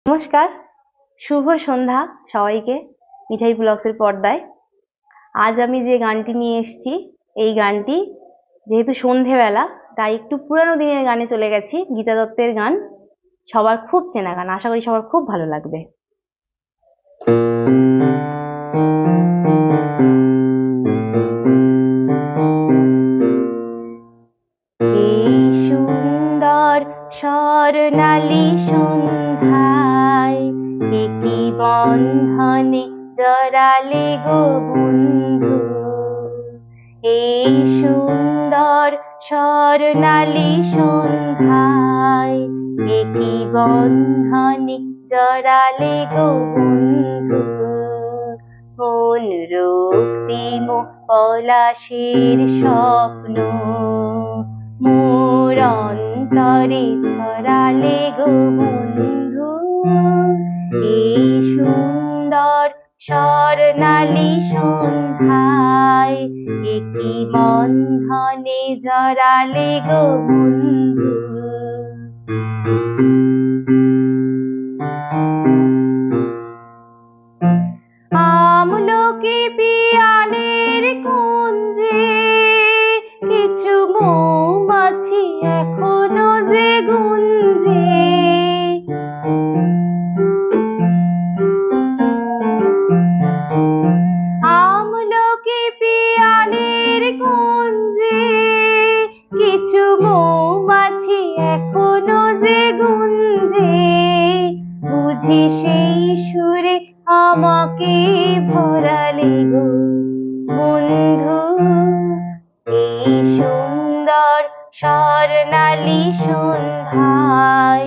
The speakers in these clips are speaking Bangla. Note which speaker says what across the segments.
Speaker 1: নমস্কার, শুভ সন্ধ্যা সবাইকে। মিঠাই ব্লগসের পর্দায় আজ আমি যে গানটি নিয়ে এসেছি, এই গানটি যেহেতু সন্ধেবেলা তাই একটু পুরানো দিনের গানে চলে গেছি। গীতা দত্তের গান, সবার খুব চেনা গান, আশা করি সবার খুব ভালো লাগবে। এই সুন্দর স্বর্ণালী সন্ধ্যায় একই বন্ধনে জড়ালে গো বন্ধু। এই সুন্দর স্বর্ণালী সন্ধ্যায় একই বন্ধনে জড়ালে গো বন্ধু। কোন রক্তিম পলাশের স্বপ্ন মোর অন্তরে ছড়ালে গো বন্ধু। এই সুন্দর স্বর্ণালী সন্ধ্যায় একই বন্ধনে জড়ালে গো বন্ধু। আমলকি পিয়ালের কুঞ্জে কিছু মৌমাছি এখনো যে গুঞ্জে। আমলকি পিয়ালের কুঞ্জে কিছু মৌমাছি এখনো যে গুঞ্জে। বুঝি সেই সুরে আমাকে ভরালে গো বন্ধু। এই সুন্দর স্বর্ণালী সন্ধ্যায়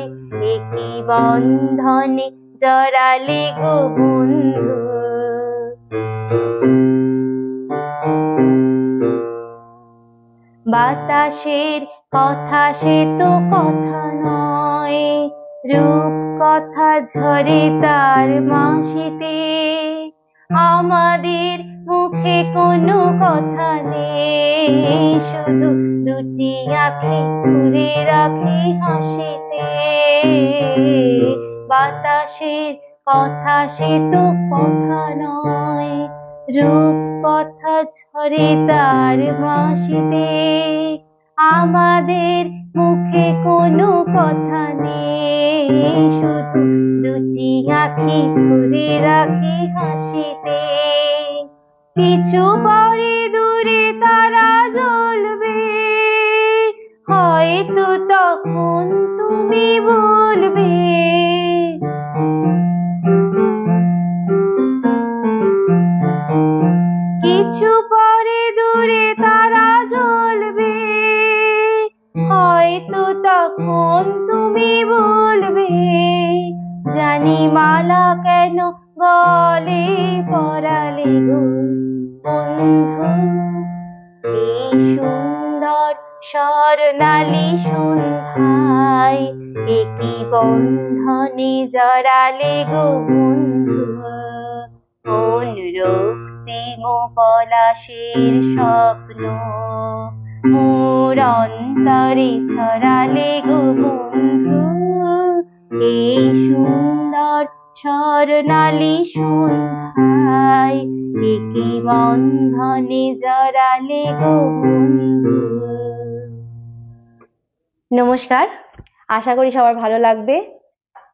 Speaker 1: একই বন্ধনে জড়ালে গো বন্ধু। বাতাসের কথা সে তো কথা নয়, রূপ কথা ঝরে তার মাসিতে। আমাদের মুখে কোনো কথা নেই, শুধু দুটি আঁখি ঘুরে রাখি হাসিতে। বাতাসের কথা সে তো কথা নয়, রূপ কথা ঝরে তার মাসিতে। আমাদের মুখে কোনো কথা নেই, শুধু দুটি আঁখি ঘুরে রাখি হাসিতে। কিছু পরে দূরে তারা জ্বলবে, হয়তো তখন তুমি বলবে কিছু পরে দূরে তারা জ্বলবে, হয়তো তখন তুমি বলবে জানি মালা কেন গলে পরালে গো বন্ধু। এই সুন্দর স্বর্ণালী সন্ধ্যায় একই বন্ধনে জড়ালে গো বন্ধু। কোন রক্তিম পলাশের স্বপ্ন মোর অন্তরে ছড়ালে গো বন্ধু। এই সুন্দর স্বর্ণালী সন্ধ্যায় একই বন্ধনে জড়ালে গো বন্ধু। নমস্কার, আশা করি সবার ভালো লাগবে।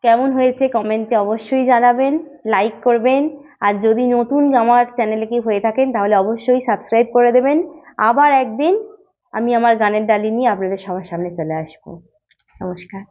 Speaker 1: কেমন হয়েছে কমেন্টে অবশ্যই জানাবেন, লাইক করবেন। আর যদি নতুন আমার চ্যানেলে কি হয়ে থাকেন তাহলে অবশ্যই সাবস্ক্রাইব করে দেবেন। আবার একদিন আমি আমার গানের ডালি নিয়ে আপনাদের সবার সামনে চলে আসবো। নমস্কার।